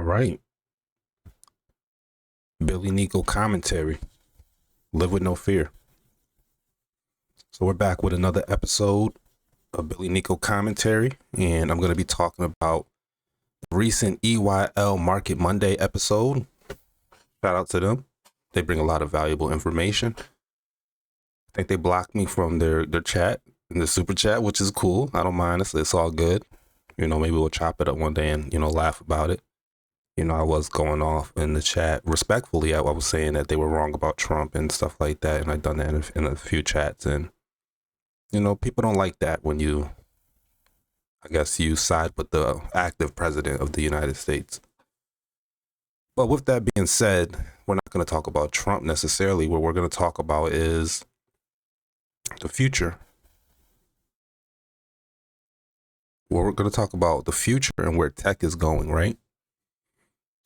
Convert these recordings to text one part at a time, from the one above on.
right. BILLINICO commentary. Live with no fear. So we're back with another episode of BILLINICO commentary, and I'm going to be talking about the recent EYL Market Monday episode. Shout out to them. They bring a lot of valuable information. I think they blocked me from their chat, in the super chat, which is cool. I don't mind. It's all good. Maybe we'll chop it up one day and, laugh about it. I was going off in the chat respectfully. I was saying that they were wrong about Trump and stuff like that. And I've done that in a few chats. And, people don't like that when you side with the active president of the United States. But with that being said, we're not going to talk about Trump necessarily. What we're going to talk about is the future. We're going to talk about the future and where tech is going, right?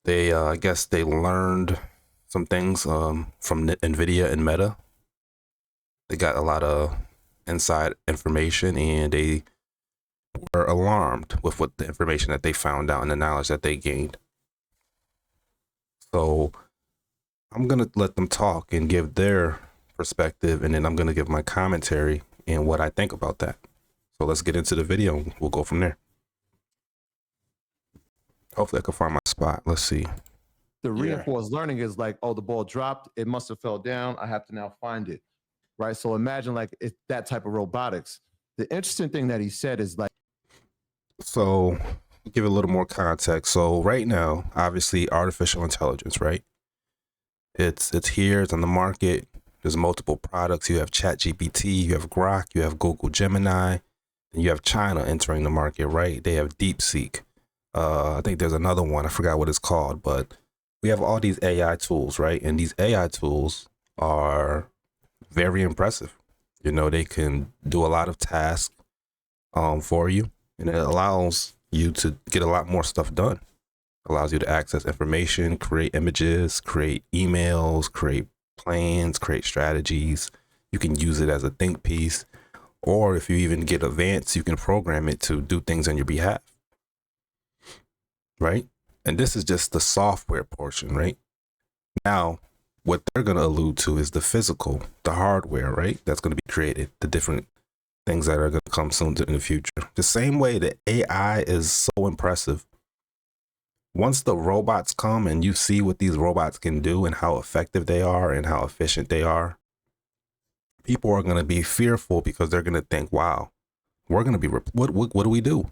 They, I guess they learned some things from Nvidia and Meta. They got a lot of inside information, and they were alarmed with what the information that they found out and the knowledge that they gained. So I'm going to let them talk and give their perspective, and then I'm going to give my commentary and what I think about that. So let's get into the video and we'll go from there. Hopefully I can find my spot. Let's see. The reinforced learning is like, oh, the ball dropped. It must have fell down. I have to now find it. Right. So imagine like it's that type of robotics. The interesting thing that he said is like. So give it a little more context. So right now, obviously artificial intelligence, right? It's here. It's on the market. There's multiple products. You have ChatGPT, you have Grok, you have Google Gemini, and you have China entering the market, right? They have DeepSeek. I think there's another one. I forgot what it's called, but we have all these AI tools, right? And these AI tools are very impressive. They can do a lot of tasks for you, and it allows you to get a lot more stuff done. It allows you to access information, create images, create emails, create plans, create strategies. You can use it as a think piece, or if you even get advanced, you can program it to do things on your behalf. Right? And this is just the software portion, right? Now, what they're going to allude to is the physical, the hardware, right? That's going to be created, the different things that are going to come soon in the future. The same way that AI is so impressive. Once the robots come and you see what these robots can do and how effective they are and how efficient they are, people are going to be fearful because they're going to think, wow, we're going to be, what do we do?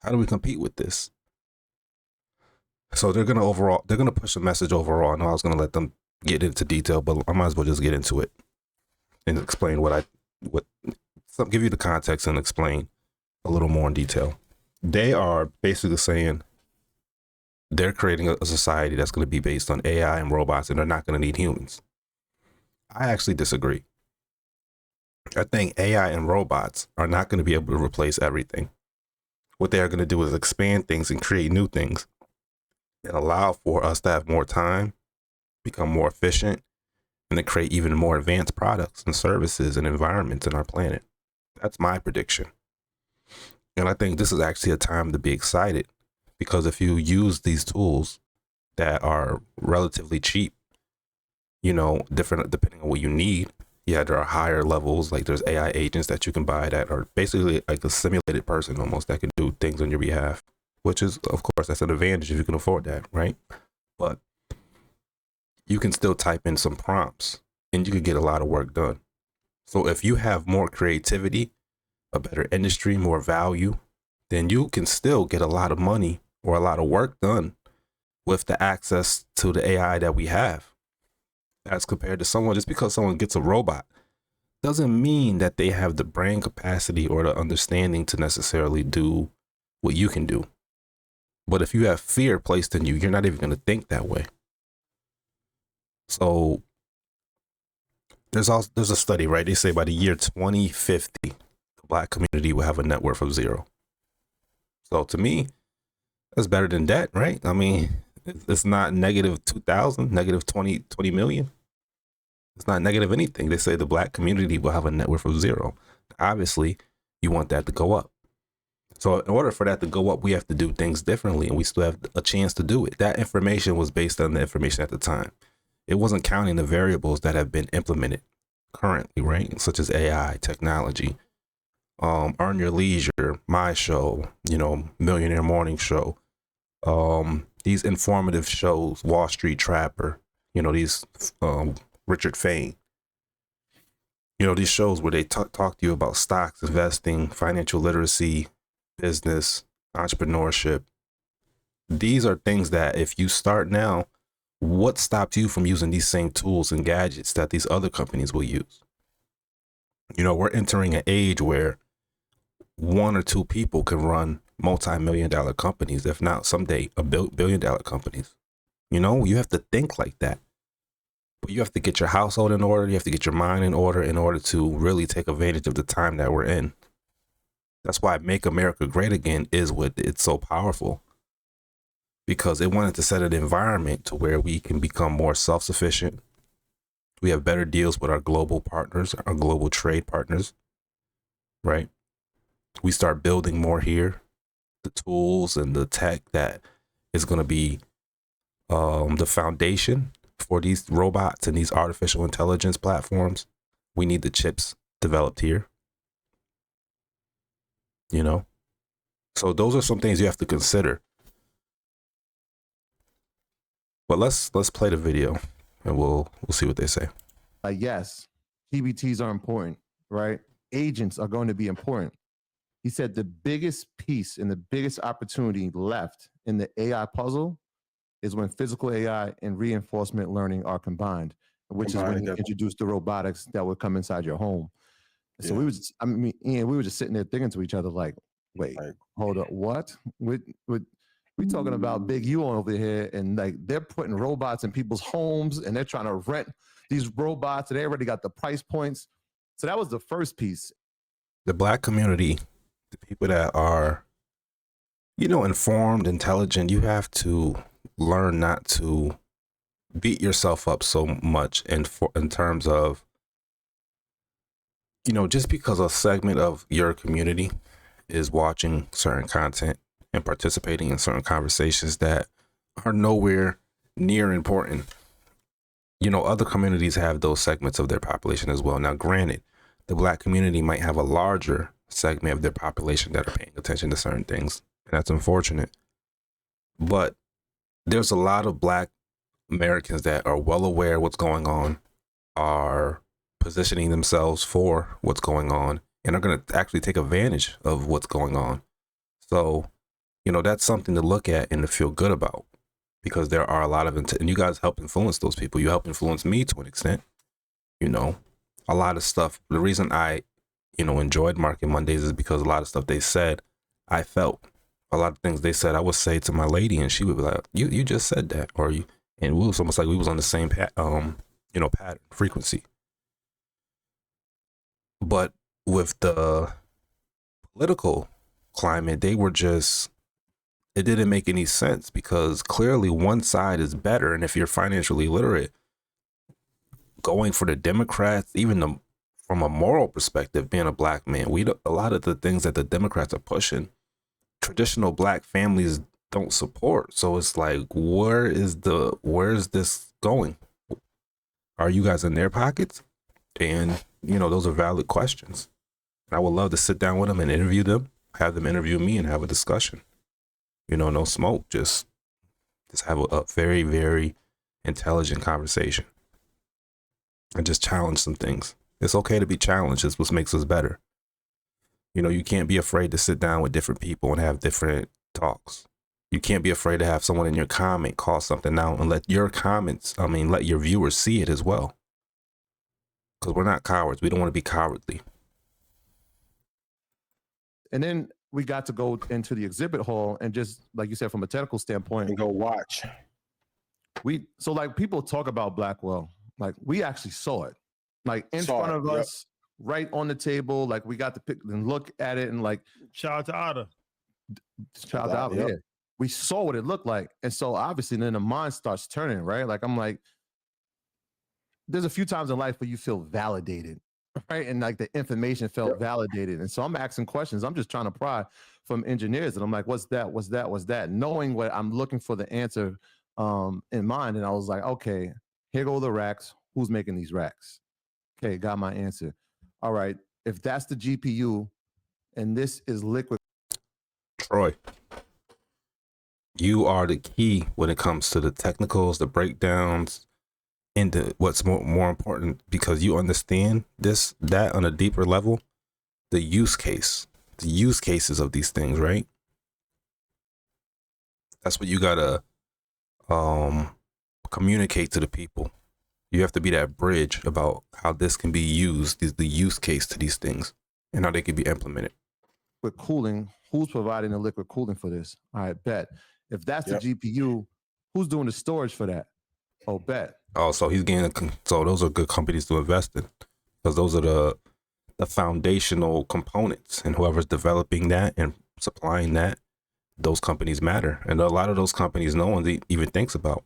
How do we compete with this? So they're going to push a message overall. I know I was going to let them get into detail, but I might as well just get into it and explain give you the context and explain a little more in detail. They are basically saying they're creating a society that's going to be based on AI and robots, and they're not going to need humans. I actually disagree. I think AI and robots are not going to be able to replace everything. What they are going to do is expand things and create new things and allow for us to have more time, become more efficient, and to create even more advanced products and services and environments in our planet. That's my prediction. And I think this is actually a time to be excited, because if you use these tools that are relatively cheap, different depending on what you need. Yeah, there are higher levels, like there's AI agents that you can buy that are basically like a simulated person almost that can do things on your behalf, which is, of course, that's an advantage if you can afford that, right? But you can still type in some prompts and you can get a lot of work done. So if you have more creativity, a better industry, more value, then you can still get a lot of money or a lot of work done with the access to the AI that we have. As compared to someone, just because someone gets a robot doesn't mean that they have the brain capacity or the understanding to necessarily do what you can do. But if you have fear placed in you, you're not even going to think that way. So there's a study, right? They say by the year 2050, the Black community will have a net worth of 0. So to me, that's better than debt, right? I mean, it's not negative 2,000, negative 20 million. It's not negative anything. They say the Black community will have a net worth of 0. Obviously, you want that to go up. So in order for that to go up, we have to do things differently, and we still have a chance to do it. That information was based on the information at the time. It wasn't counting the variables that have been implemented currently, right? Such as AI, technology, Earn Your Leisure, my show, Millionaire Morning Show, these informative shows, Wall Street Trapper, these Richard Fain, these shows where they talk to you about stocks, investing, financial literacy, business, entrepreneurship. These are things that if you start now, what stops you from using these same tools and gadgets that these other companies will use? We're entering an age where one or two people can run multi-million-dollar companies, if not someday billion-dollar companies. You have to think like that. But you have to get your household in order. You have to get your mind in order to really take advantage of the time that we're in. That's why Make America Great Again is what it's so powerful, because it wanted to set an environment to where we can become more self-sufficient. We have better deals with our global partners, our global trade partners, right? We start building more here, the tools and the tech that is going to be the foundation for these robots and these artificial intelligence platforms. We need the chips developed here. So those are some things you have to consider. But let's play the video and we'll see what they say. Yes, GBTs are important, right? Agents are going to be important. He said the biggest piece and the biggest opportunity left in the AI puzzle is when physical AI and reinforcement learning are combined, which is when he introduced the robotics that would come inside your home. So we were just sitting there thinking to each other like, wait, hold up, what? We talking about Big U over here, and like they're putting robots in people's homes and they're trying to rent these robots and they already got the price points. So that was the first piece. The Black community, the people that are, informed, intelligent, you have to learn not to beat yourself up so much in terms of, just because a segment of your community is watching certain content and participating in certain conversations that are nowhere near important. Other communities have those segments of their population as well. Now, granted, the Black community might have a larger segment of their population that are paying attention to certain things, and that's unfortunate. But there's a lot of Black Americans that are well aware of what's going on, are positioning themselves for what's going on, and are going to actually take advantage of what's going on. So, that's something to look at and to feel good about, because there are a lot of, and you guys help influence those people. You help influence me to an extent, a lot of stuff. The reason I, enjoyed Market Mondays is because a lot of stuff they said, I felt. A lot of things they said, I would say to my lady, and she would be like, you just said that, or you, and it was almost like we was on the same pattern, frequency. But with the political climate, it didn't make any sense, because clearly one side is better. And if you're financially literate, going for the Democrats, even from a moral perspective, being a Black man, a lot of the things that the Democrats are pushing, traditional Black families don't support. So it's like, where is this going? Are you guys in their pockets? And, those are valid questions. I would love to sit down with them and interview them, have them interview me and have a discussion. No smoke, just have a very, very intelligent conversation and just challenge some things. It's okay to be challenged. It's what makes us better. You can't be afraid to sit down with different people and have different talks. You can't be afraid to have someone in your comment call something out and let your viewers see it as well. Because we're not cowards. We don't want to be cowardly. And then we got to go into the exhibit hall and just, like you said, from a technical standpoint, and go watch. So people talk about Blackwell, like we actually saw it, like in front of us, right on the table. Like we got to pick and look at it, and like shout out to Otter. Shout out, yeah. We saw what it looked like, and so obviously then the mind starts turning, right? Like I'm like, there's a few times in life where you feel validated, right? And like the information felt Yep. validated. And so I'm asking questions. I'm just trying to pry from engineers. And I'm like, what's that? What's that? What's that? Knowing what I'm looking for the answer in mind. And I was like, okay, here go the racks. Who's making these racks? Okay, got my answer. All right. If that's the GPU and this is liquid. Troy, you are the key when it comes to the technicals, the breakdowns, and what's more important, because you understand that on a deeper level, the use cases of these things, right? That's what you gotta communicate to the people. You have to be that bridge about how this can be used, the use case to these things, and how they can be implemented. Liquid cooling, who's providing the liquid cooling for this? All right, bet. If that's Yep. the GPU, who's doing the storage for that? Oh, bet. Oh, so he's getting so those are good companies to invest in, because those are the foundational components, and whoever's developing that and supplying that, those companies matter, and a lot of those companies no one even thinks about.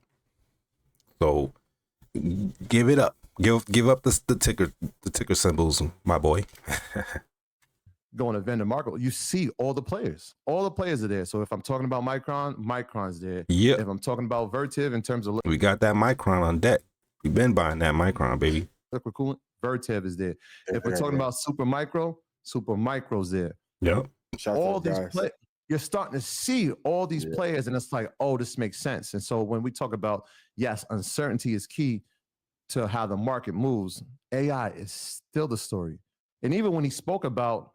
So give it up, give up the ticker symbols, my boy. Going to vendor market, you see all the players are there. So if I'm talking about Micron's there. Yep. If I'm talking about Vertiv in terms of We got that Micron on deck. We've been buying that Micron, baby. liquid cooling, Vertiv is there. If we're talking about Supermicro's there. Yep. All these players, you're starting to see all these players, and it's like, oh, this makes sense. And so when we talk about, yes, uncertainty is key to how the market moves, AI is still the story. And even when he spoke about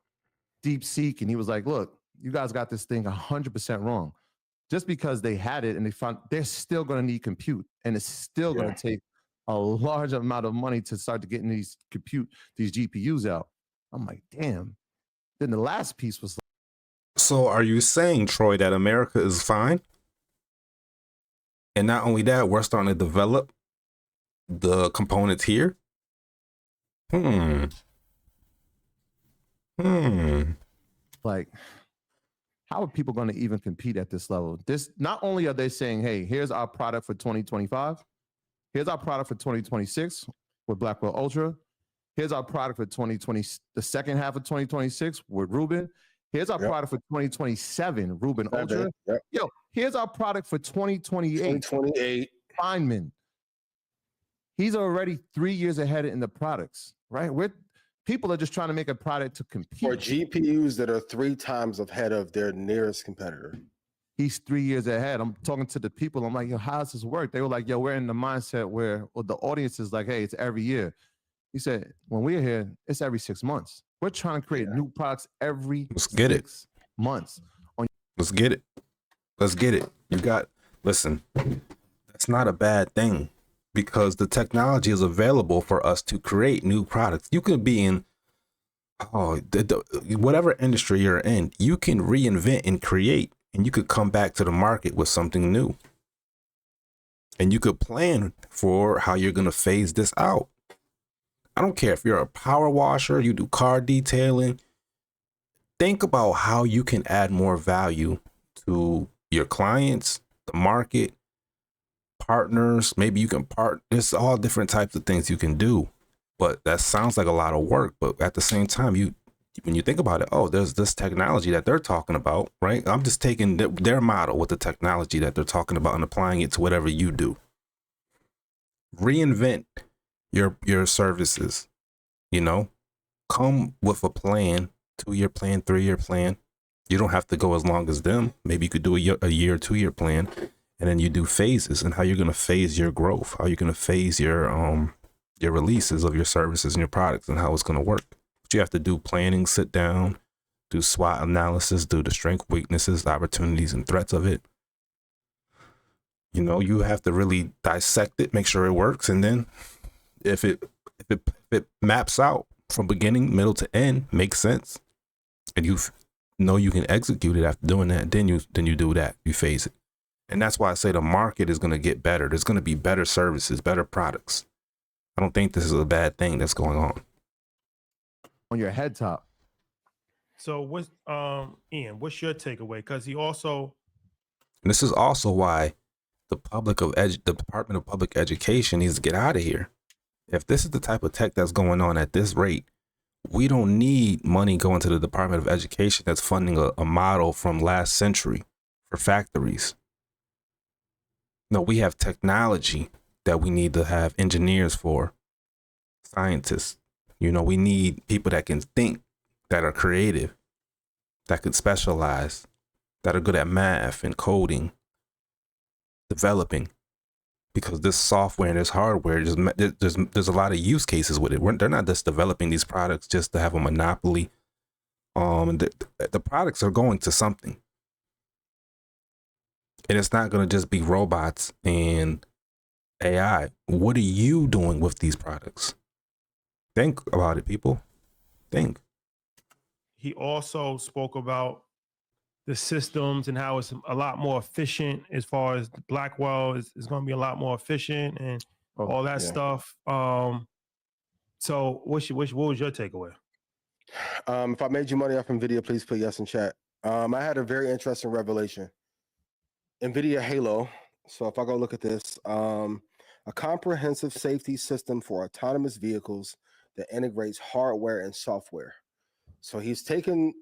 DeepSeek, and he was like, look, you guys got this thing 100% wrong. Just because they had it and they found, they're still going to need compute, and it's still going to take a large amount of money to start to getting these GPUs out. I'm like, damn. Then the last piece was, so are you saying, Troy, that America is fine? And not only that, we're starting to develop the components here? Like, how are people going to even compete at this level? This, not only are they saying, hey, here's our product for 2025. Here's our product for 2026 with Blackwell Ultra. Here's our product for 2020, the second half of 2026 with Rubin. Here's our product for 2027, Rubin Ultra. Yo, here's our product for 2028. Feynman. He's already 3 years ahead in the products, right? People are just trying to make a product to compete. For GPUs that are 3 times ahead of their nearest competitor. He's 3 years ahead. I'm talking to the people. I'm like, yo, how does this work? They were like, yo, we're in the mindset where the audience is like, hey, it's every year. He said, when we're here, it's every 6 months. We're trying to create new products every 6 months. Let's get it. Let's get it. Listen, that's not a bad thing, because the technology is available for us to create new products. You could be in whatever industry you're in, you can reinvent and create, and you could come back to the market with something new. And you could plan for how you're going to phase this out. I don't care if you're a power washer, you do car detailing. Think about how you can add more value to your clients, the market, partners. Maybe you can there's all different types of things you can do, but that sounds like a lot of work. But at the same time, when you think about it, there's this technology that they're talking about, right? I'm just taking their model with the technology that they're talking about and applying it to whatever you do. Reinvent your services, come with a plan, 2-year plan, 3-year plan. You don't have to go as long as them. Maybe you could do a year or 2-year plan, and then you do phases, and how you're going to phase your growth, how you're going to phase your releases of your services and your products, and how it's going to work. But you have to do planning, sit down, do SWOT analysis, do the strengths, weaknesses, opportunities, and threats of it. You have to really dissect it, make sure it works, and then if it maps out from beginning, middle to end, makes sense, and you can execute it after doing that, then you do that, you phase it. And that's why I say the market is going to get better. There's going to be better services, better products. I don't think this is a bad thing that's going on your head top. So what's Ian, what's your takeaway? Because he also, and this is also why the Department of Public Education needs to get out of here. If this is the type of tech that's going on at this rate, We don't need money going to the Department of Education that's funding a model from last century for factories. No, we have technology that we need to have engineers for, scientists. You know, we need people that can think, that are creative, that could specialize, that are good at math and coding, developing. Because this software and this hardware, there's a lot of use cases with it. They're not just developing these products just to have a monopoly. The products are going to something, and it's not going to just be robots and AI. What are you doing with these products? Think about it, people. Think. He also spoke about the systems and how it's a lot more efficient as far as the Blackwell is going to be a lot more efficient and all that stuff. So what was your takeaway? If I made you money off Nvidia, please put yes in chat. I had a very interesting revelation. Nvidia Halo. So if I go look at this, a comprehensive safety system for autonomous vehicles that integrates hardware and software. So he's taken,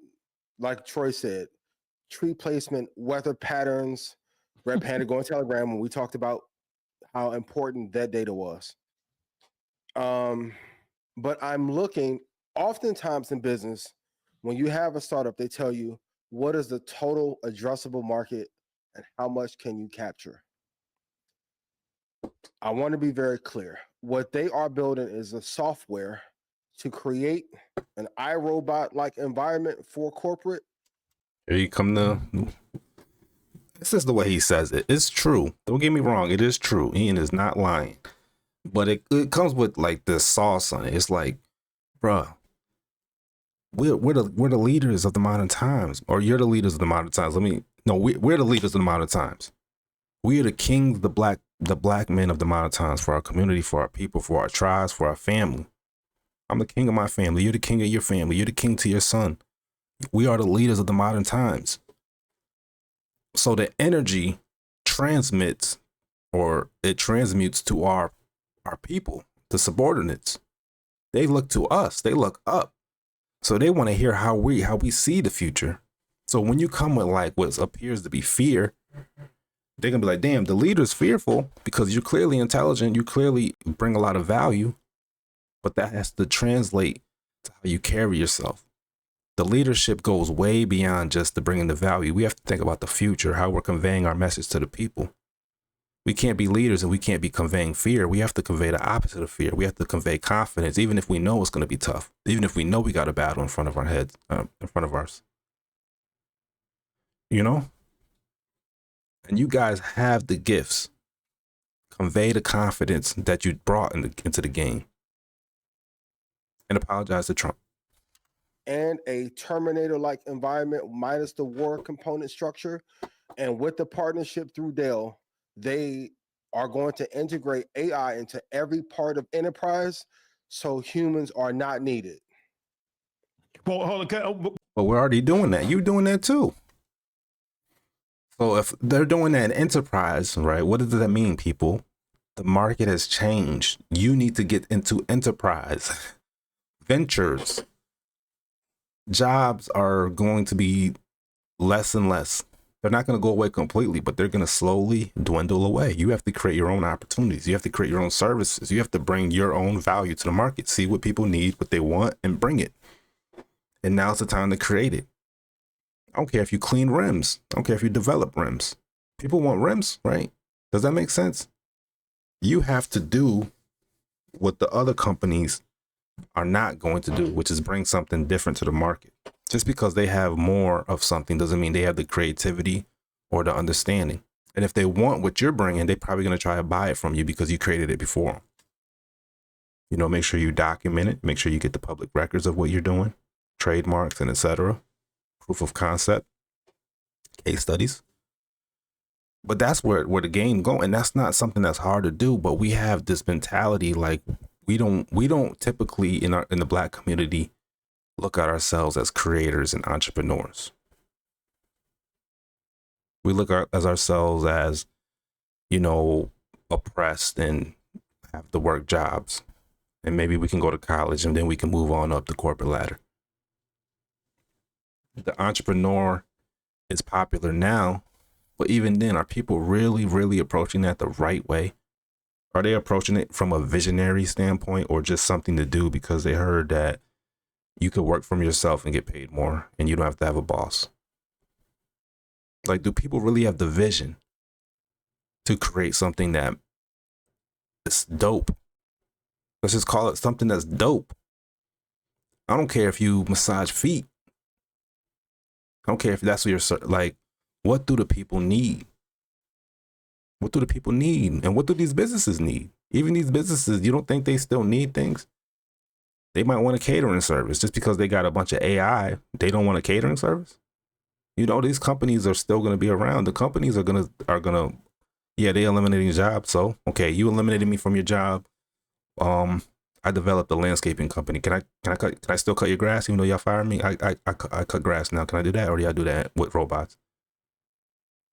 like Troy said, tree placement, weather patterns, Red Panda going Telegram when we talked about how important that data was. But I'm looking, oftentimes in business, when you have a startup, they tell you what is the total addressable market and how much can you capture. I want to be very clear. What they are building is a software to create an iRobot-like environment for corporate. Here you come to. This is the way he says it. It's true. Don't get me wrong. It is true. Ian is not lying. But it comes with like this sauce on it. It's like, bruh, we're the leaders of the modern times, or you're the leaders of the modern times. We're the leaders of the modern times. We are the kings, the black men of the modern times, for our community, for our people, for our tribes, for our family. I'm the king of my family. You're the king of your family. You're the king to your son. We are the leaders of the modern times. So the energy transmits, or it transmutes to our people, the subordinates. They look to us. They look up. So they want to hear how we see the future. So when you come with like what appears to be fear, they're gonna be like, damn, the leader's fearful because you're clearly intelligent. You clearly bring a lot of value, but that has to translate to how you carry yourself. The leadership goes way beyond just the bringing the value. We have to think about the future, how we're conveying our message to the people. We can't be leaders and we can't be conveying fear. We have to convey the opposite of fear. We have to convey confidence, even if we know it's going to be tough, even if we know we got a battle in front of our heads, in front of us. You know? And you guys have the gifts. Convey the confidence that you brought into the game. And apologize to Trump. And a Terminator-like environment minus the war component structure. And with the partnership through Dell, they are going to integrate AI into every part of enterprise so humans are not needed. Well, hold on. But we're already doing that. You're doing that too. So if they're doing that in enterprise, right, what does that mean, people? The market has changed. You need to get into enterprise. Ventures. Jobs are going to be less and less. They're not going to go away completely, but they're going to slowly dwindle away. You have to create your own opportunities. You have to create your own services. You have to bring your own value to the market. See what people need, what they want, and bring it. And now's the time to create it. I don't care if you clean rims. I don't care if you develop rims. People want rims, right? Does that make sense? You have to do what the other companies are not going to do, which is bring something different to the market. Just because they have more of something doesn't mean they have the creativity or the understanding. And if they want what you're bringing, they're probably going to try to buy it from you because you created it before them. You know, make sure you document it. Make sure you get the public records of what you're doing, trademarks and etc. Proof of concept, case studies. But that's where the game going. And that's not something that's hard to do. But we have this mentality like we don't typically in the Black community look at ourselves as creators and entrepreneurs. We look at ourselves as, you know, oppressed and have to work jobs. and maybe we can go to college, and then we can move on up the corporate ladder. The entrepreneur is popular now, but even then, are people really, really approaching that the right way? Are they approaching it from a visionary standpoint, or just something to do because they heard that you could work from yourself and get paid more and you don't have to have a boss? Like, do people really have the vision to create something that is dope? Let's just call it something that's dope. I don't care if you massage feet. I don't care if that's what you're like. What do the people need? What do the people need? And what do these businesses need? Even these businesses, you don't think they still need things? They might want a catering service. Just because they got a bunch of AI, they don't want a catering service? You know, these companies are still going to be around. The companies are gonna, yeah, they eliminating jobs. So, okay, you eliminated me from your job. I developed a landscaping company. Can I still cut your grass even though y'all fired me? I cut grass now. Can I do that, or do y'all do that with robots?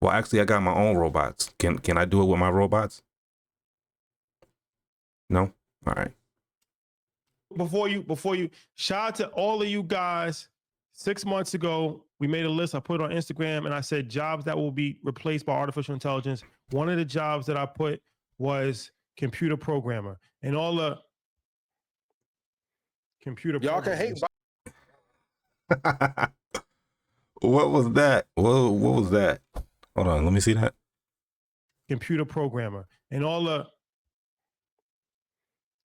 Well, actually, I got my own robots. Can I do it with my robots? No? All right. Before you, shout out to all of you guys. 6 months ago, we made a list. I put it on Instagram, and I said jobs that will be replaced by artificial intelligence. One of the jobs that I put was computer programmer, and all the computer. Y'all can hate. What was that? What was that? Hold on, let me see that. Computer programmer and all the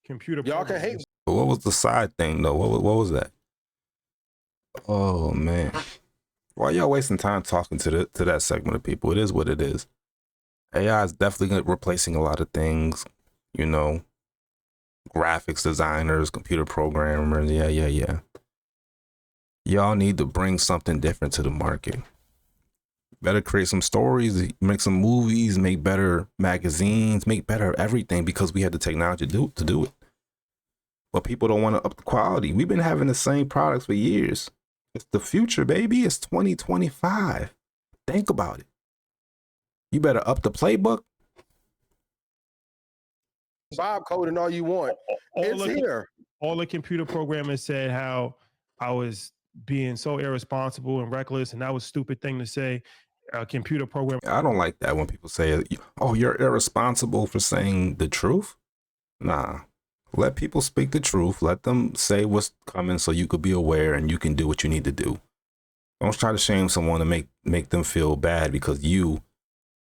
computer. Y'all can hate. What was the side thing though? What was that? Oh man, why y'all wasting time talking to that segment of people? It is what it is. AI is definitely replacing a lot of things. You know, graphics designers, computer programmers. Yeah. Y'all need to bring something different to the market. Better create some stories, make some movies, make better magazines, make better everything, because we have the technology to do it. But people don't want to up the quality. We've been having the same products for years. It's the future, baby. It's 2025. Think about it. You better up the playbook. Bob coding all you want. It's here. All the computer programmers said how I was being so irresponsible and reckless, and that was a stupid thing to say. Computer program. I don't like that when people say, "Oh, you're irresponsible for saying the truth." Nah, let people speak the truth. Let them say what's coming, so you could be aware and you can do what you need to do. Don't try to shame someone and make them feel bad because you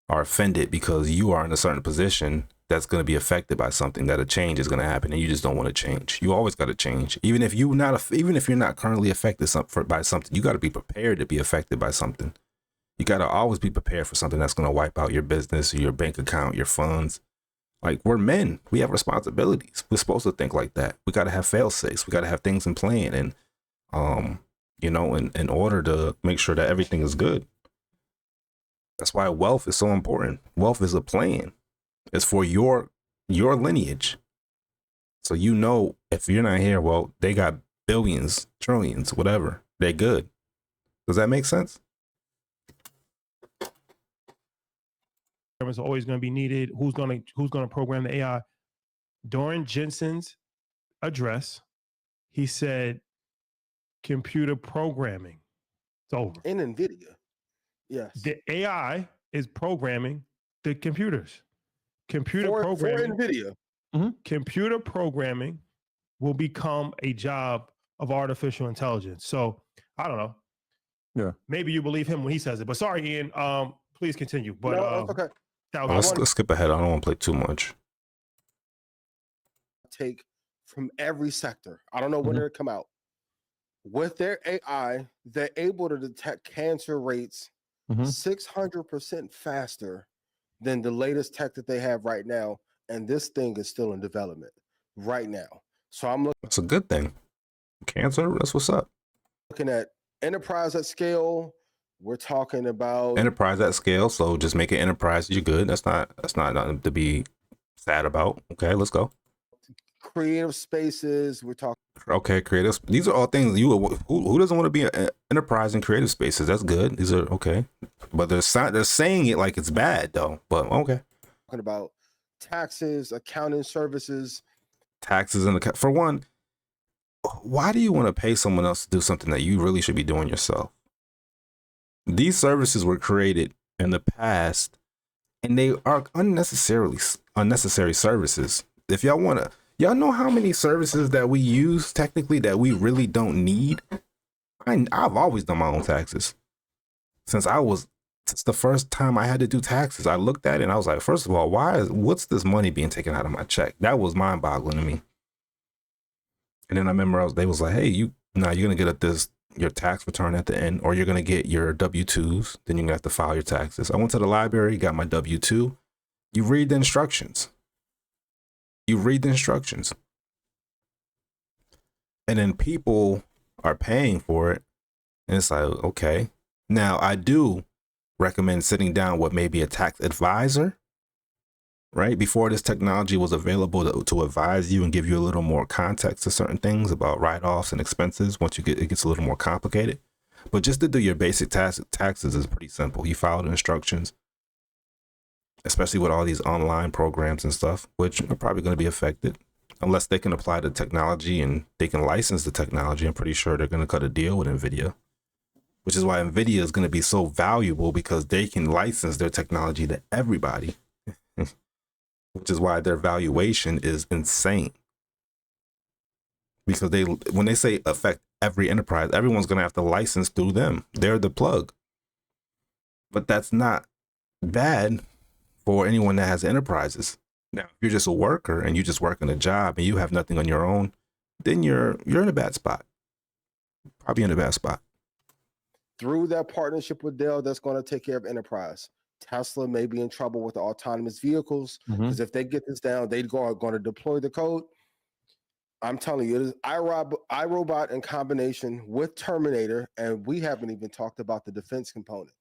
are offended because you are in a certain position that's going to be affected by something, that a change is going to happen, and you just don't want to change. You always got to change, even if you're not currently affected by something. You got to be prepared to be affected by something. You got to always be prepared for something that's going to wipe out your business, your bank account, your funds. Like, we're men. We have responsibilities. We're supposed to think like that. We got to have fail safes. We got to have things in plan. And, you know, in order to make sure that everything is good. That's why wealth is so important. Wealth is a plan. It's for your lineage. So, you know, if you're not here, well, they got billions, trillions, whatever. They're good. Does that make sense? Are always going to be needed. Who's going to program the AI? During Jensen's address, he said, "Computer programming, it's over." In Nvidia, yes. The AI is programming the computers. Computer programming for Nvidia. Mm-hmm. Computer programming will become a job of artificial intelligence. So I don't know. Yeah. Maybe you believe him when he says it. But sorry, Ian. Please continue. But no, okay. Let's skip ahead. I don't want to play too much. Take from every sector. I don't know when it'll come out. With their AI, they're able to detect cancer rates 600% faster than the latest tech that they have right now. And this thing is still in development right now. So I'm looking. That's a good thing. Cancer, that's what's up. Looking at enterprise at scale. We're talking about enterprise at scale. So just make it enterprise. You're good. That's not nothing to be sad about. Okay, let's go. Creative spaces. We're talking. Okay, creative. These are all things who doesn't want to be an enterprise in creative spaces. That's good. These are okay, but they're saying it like it's bad though. But okay. Talking about taxes, accounting services, taxes in the for one, why do you want to pay someone else to do something that you really should be doing yourself? These services were created in the past, and they are unnecessary services. If y'all want to, y'all know how many services that we use technically that we really don't need. I've always done my own taxes since the first time I had to do taxes. I looked at it and I was like, first of all, what's this money being taken out of my check? That was mind boggling to me. And then I remember they was like, hey, you're going to get your tax return at the end, or you're going to get your W-2s. Then you're going to have to file your taxes. I went to the library, got my W-2. You read the instructions. And then people are paying for it. And it's like, okay. Now, I do recommend sitting down with maybe a tax advisor, right? Before this technology was available to advise you and give you a little more context to certain things about write-offs and expenses. Once it gets a little more complicated. But just to do your basic taxes is pretty simple. You follow the instructions, especially with all these online programs and stuff, which are probably going to be affected unless they can apply the technology and they can license the technology. I'm pretty sure they're going to cut a deal with Nvidia, which is why Nvidia is going to be so valuable, because they can license their technology to everybody, which is why their valuation is insane. Because when they say affect every enterprise, everyone's going to have to license through them. They're the plug. But that's not bad for anyone that has enterprises. Now, if you're just a worker and you just work in a job and you have nothing on your own, then you're in a bad spot. Probably in a bad spot. Through that partnership with Dell, that's going to take care of enterprise. Tesla may be in trouble with the autonomous vehicles, because if they get this down, they're going to deploy the code. I'm telling you, it is iRobot in combination with Terminator, and we haven't even talked about the defense component.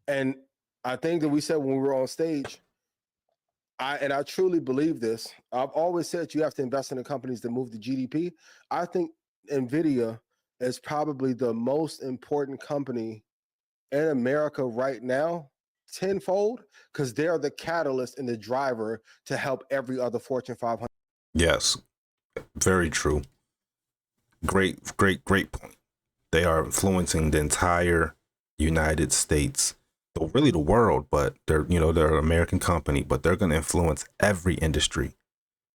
And I think that we said when we were on stage, I truly believe this. I've always said you have to invest in the companies that move the GDP. I think Nvidia is probably the most important company in America right now, tenfold, because they're the catalyst and the driver to help every other Fortune 500. Yes, very true. Great point. They are influencing the entire United States, really the world, but they're an American company, but they're going to influence every industry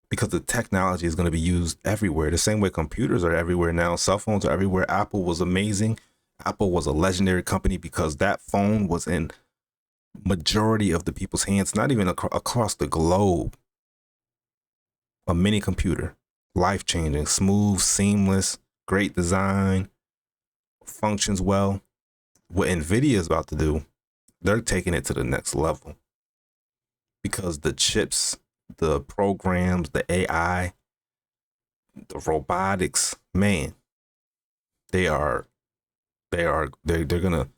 because the technology is going to be used everywhere. The same way computers are everywhere now, cell phones are everywhere. Apple was amazing. Apple was a legendary company because that phone was in majority of the people's hands, not even across the globe. A mini computer, life-changing, smooth, seamless, great design, functions well. What Nvidia is about to do, they're taking it to the next level because the chips, the programs, the AI, the robotics, man, they're gonna.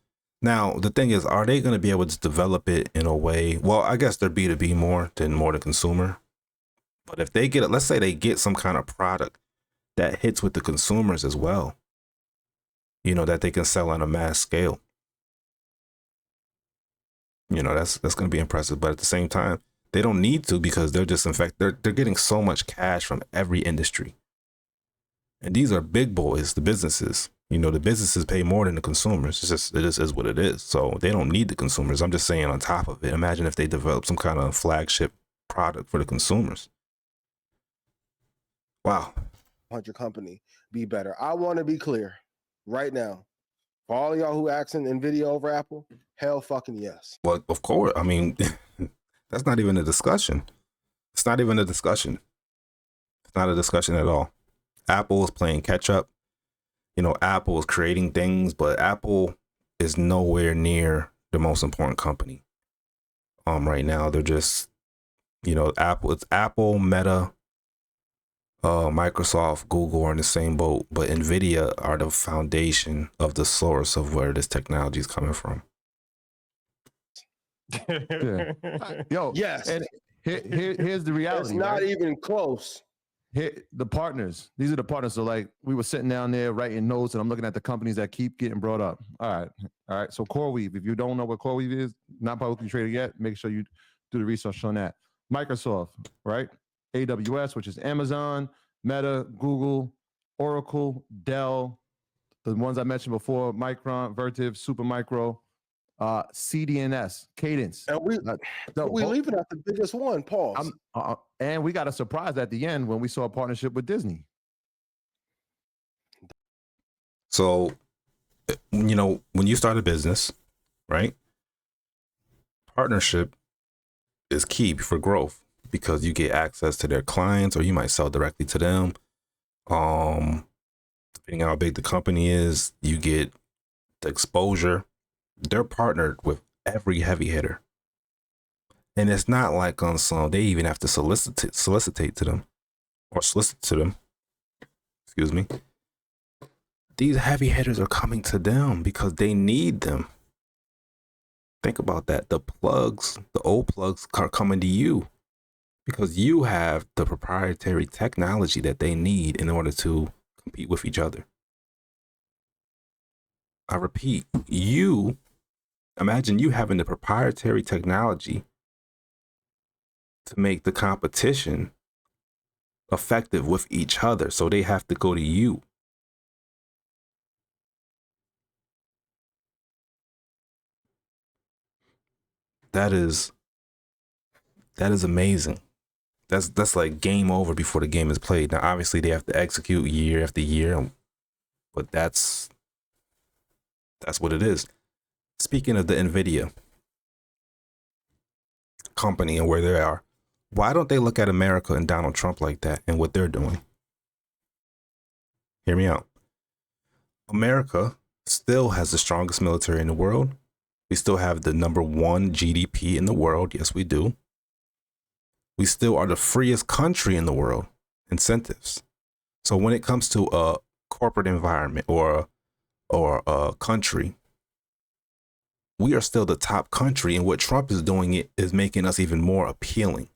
Now the thing is, are they gonna be able to develop it in a way? Well, I guess they're B2B more than consumer. But if they get it, let's say they get some kind of product that hits with the consumers as well, that they can sell on a mass scale. That's going to be impressive. But at the same time, they don't need to, because they're just, in fact, they're getting so much cash from every industry. And these are big boys, the businesses. The businesses pay more than the consumers. It just is what it is. So they don't need the consumers. I'm just saying, on top of it, imagine if they develop some kind of flagship product for the consumers. Wow. 100 company be better. I want to be clear right now. For all y'all who asking Nvidia over Apple, hell fucking yes. Well, of course. I mean, that's not even a discussion. It's not even a discussion. It's not a discussion at all. Apple is playing catch up. Apple is creating things, but Apple is nowhere near the most important company. Right now, they're just, Apple. It's Apple, Meta, Microsoft, Google are in the same boat, but Nvidia are the foundation of the source of where this technology is coming from. Yeah. Yo, yes. And here's the reality. It's not right? even close. Here, the partners. These are the partners. So like we were sitting down there writing notes, and I'm looking at the companies that keep getting brought up. All right. So CoreWeave. If you don't know what CoreWeave is, not publicly traded yet, make sure you do the research on that. Microsoft, right? AWS, which is Amazon. Meta, Google, Oracle, Dell, the ones I mentioned before, Micron, Vertiv, Supermicro, CDNS, Cadence. And we No, we leaving out the biggest one. Pause. and we got a surprise at the end when we saw a partnership with Disney. So, you know, when you start a business, right? Partnership is key for growth because you get access to their clients, or you might sell directly to them. Depending on how big the company is, you get the exposure. They're partnered with every heavy hitter, and it's not like on some they even have to solicit to them. Excuse me. These heavy hitters are coming to them because they need them. Think about that. The old plugs are coming to you because you have the proprietary technology that they need in order to compete with each other. I repeat, imagine you having the proprietary technology to make the competition effective with each other. So they have to go to you. That is amazing. That's like game over before the game is played. Now, obviously, they have to execute year after year, but that's what it is. Speaking of the Nvidia company and where they are, why don't they look at America and Donald Trump like that and what they're doing? Hear me out. America still has the strongest military in the world. We still have the #1 GDP in the world. Yes, we do. We still are the freest country in the world. Incentives. So when it comes to a corporate environment or a country, we are still the top country, and what Trump is doing is making us even more appealing.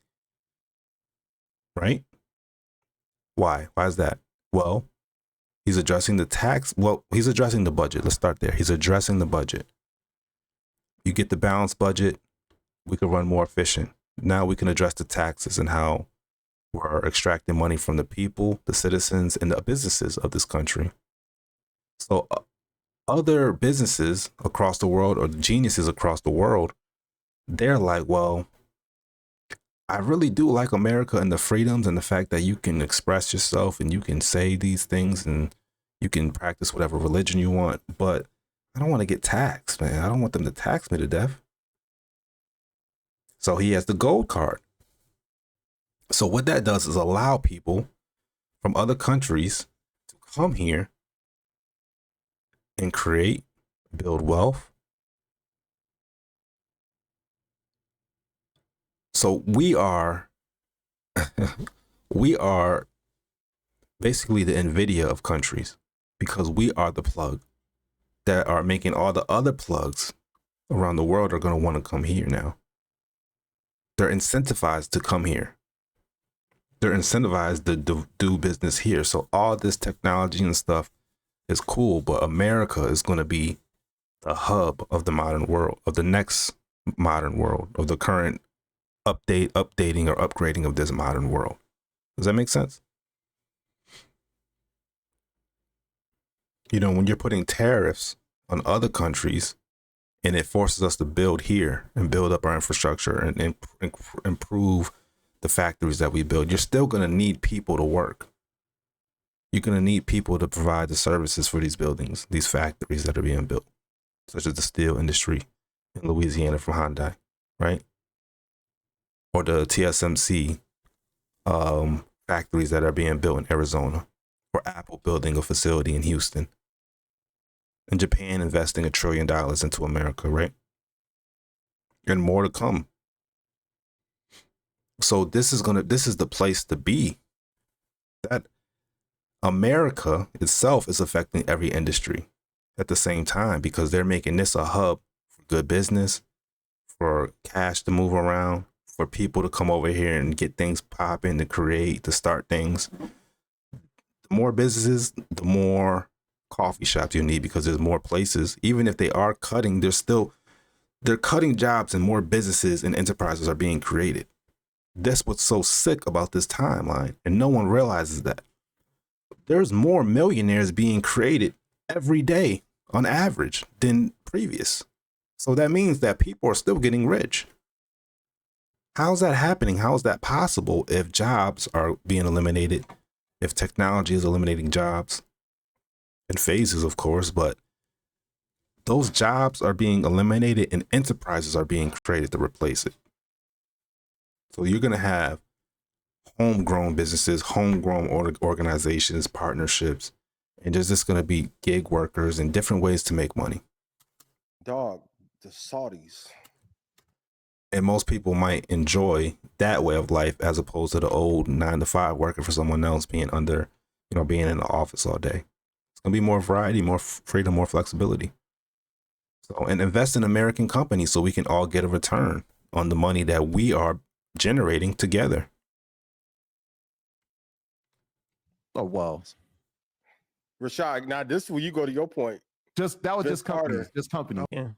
Right? Why? Why is that? Well, he's addressing the tax. Well, he's addressing the budget. Let's start there. He's addressing the budget. You get the balanced budget, we can run more efficient. Now we can address the taxes and how we're extracting money from the people, the citizens, and the businesses of this country. So other businesses across the world, or the geniuses across the world, they're like, well, I really do like America and the freedoms and the fact that you can express yourself and you can say these things and you can practice whatever religion you want, but I don't want to get taxed, man. I don't want them to tax me to death. So he has the gold card. So what that does is allow people from other countries to come here and create, build wealth. So we are basically the Nvidia of countries because we are the plug that are making all the other plugs around the world are going to want to come here now. They're incentivized to come here. They're incentivized to do business here. So all this technology and stuff is cool, but America is going to be the hub of the modern world, of the next modern world, of the current updating or upgrading of this modern world. Does that make sense? You know, when you're putting tariffs on other countries and it forces us to build here and build up our infrastructure and improve the factories that we build, you're still going to need people to work. You're going to need people to provide the services for these buildings, these factories that are being built, such as the steel industry in Louisiana from Hyundai, right? Or the TSMC factories that are being built in Arizona, or Apple building a facility in Houston, and Japan investing $1 trillion into America, right? And more to come. So this is the place to be. That America itself is affecting every industry at the same time because they're making this a hub for good business, for cash to move around, for people to come over here and get things popping, to create, to start things. The more businesses, the more coffee shops you need because there's more places. Even if they are cutting, they're cutting jobs and more businesses and enterprises are being created. That's what's so sick about this timeline, and no one realizes that. there's more millionaires being created every day on average than previous. So that means that people are still getting rich. How's that happening? How is that possible if jobs are being eliminated, if technology is eliminating jobs in phases, of course, but those jobs are being eliminated and enterprises are being created to replace it. So you're going to have homegrown businesses, homegrown organizations, partnerships, and there's just going to be gig workers and different ways to make money. Dog, the Saudis. And most people might enjoy that way of life as opposed to the old 9-to-5 working for someone else, being under, being in the office all day. It's going to be more variety, more freedom, more flexibility. So, and invest in American companies so we can all get a return on the money that we are generating together. Oh, well. Rashad, now this is where you go to your point. That was Vince just companies. Carter. Just companies. Yeah,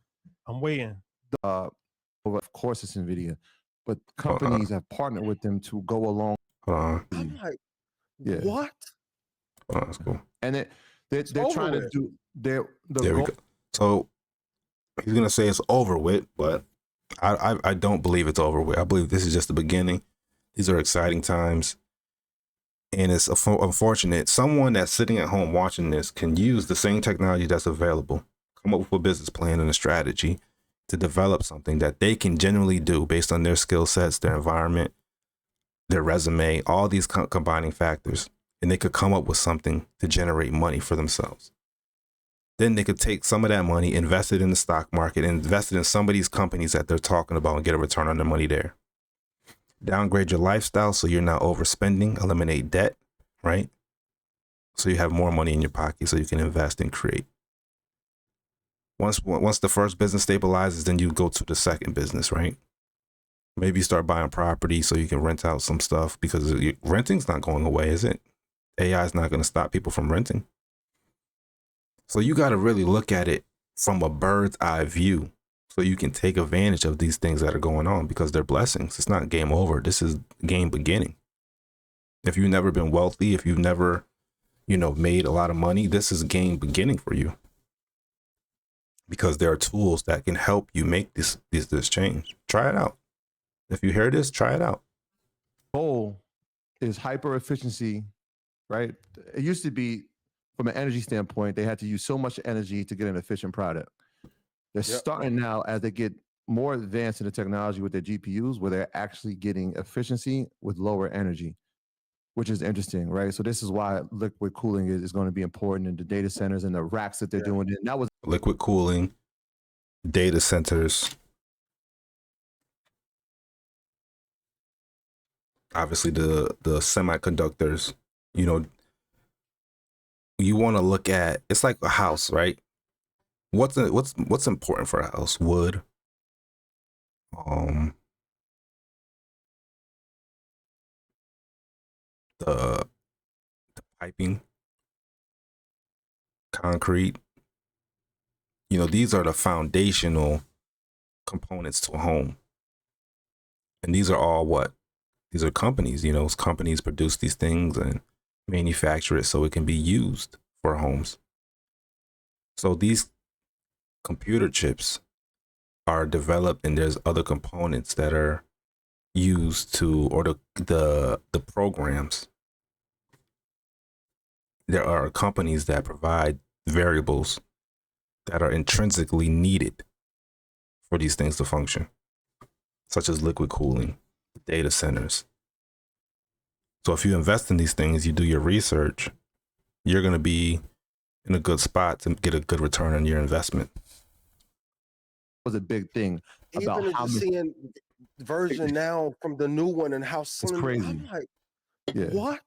I'm waiting. Of course, it's Nvidia, but companies have partnered with them to go along. I'm like, what? Oh, that's cool. And they're trying to do there we go. So he's gonna say it's over with, but I don't believe it's over with. I believe this is just the beginning. These are exciting times. And it's unfortunate. Someone that's sitting at home watching this can use the same technology that's available, come up with a business plan and a strategy to develop something that they can genuinely do based on their skill sets, their environment, their resume, all these combining factors. And they could come up with something to generate money for themselves. Then they could take some of that money, invest it in the stock market, and invest it in some of these companies that they're talking about and get a return on their money there. Downgrade your lifestyle so you're not overspending, eliminate debt, right? So you have more money in your pocket so you can invest and create. Once the first business stabilizes, then you go to the second business, right? Maybe you start buying property so you can rent out some stuff, because renting's not going away, is it? AI is not going to stop people from renting. So you got to really look at it from a bird's eye view so you can take advantage of these things that are going on, because they're blessings. It's not game over. This is game beginning. If you've never been wealthy, if you've never, made a lot of money, this is game beginning for you, because there are tools that can help you make this change. Try it out. If you hear this, try it out. Goal is hyper efficiency, right? It used to be, from an energy standpoint, they had to use so much energy to get an efficient product. They're starting now, as they get more advanced in the technology with their GPUs, where they're actually getting efficiency with lower energy, which is interesting, right? So this is why liquid cooling is going to be important in the data centers and the racks that they're doing. And that was liquid cooling, data centers. Obviously, the semiconductors, you want to look at, it's like a house, right? What's important for a house? Wood, the piping, concrete. These are the foundational components to a home. And these are all what? These are companies, companies produce these things and manufacture it so it can be used for homes. So these computer chips are developed, and there's other components that are used to, or the programs. There are companies that provide variables that are intrinsically needed for these things to function, such as liquid cooling, data centers. So if you invest in these things, you do your research, you're going to be in a good spot to get a good return on your investment. Was a big thing. About even just seeing version now from the new one and how slim. It's crazy. I'm like, what?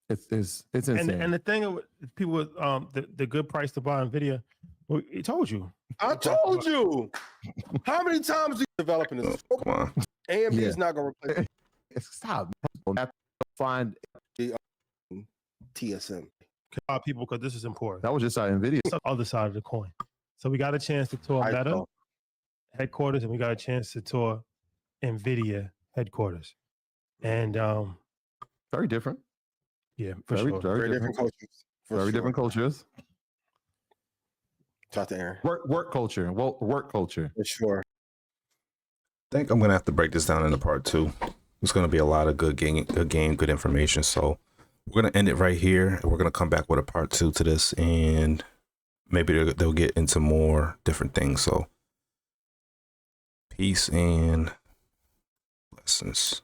It's insane. And the thing with people with the good price to buy Nvidia, well, it told you. I told you. How many times are you developing this? Oh, come on. AMD is not going to replace it. Stop. Find TSM. People, because this is important. That was just our Nvidia. It's the other side of the coin. So we got a chance to tour Meta headquarters, and we got a chance to tour Nvidia headquarters. And very different. Yeah, for Very, sure. Very different cultures. For very sure. different cultures. Talk to Aaron. Work culture. Work culture. For sure. I think I'm gonna have to break this down into part 2. It's gonna be a lot of good good information. So we're gonna end it right here, and we're gonna come back with a part 2 to this, and maybe they'll get into more different things. So peace and blessings.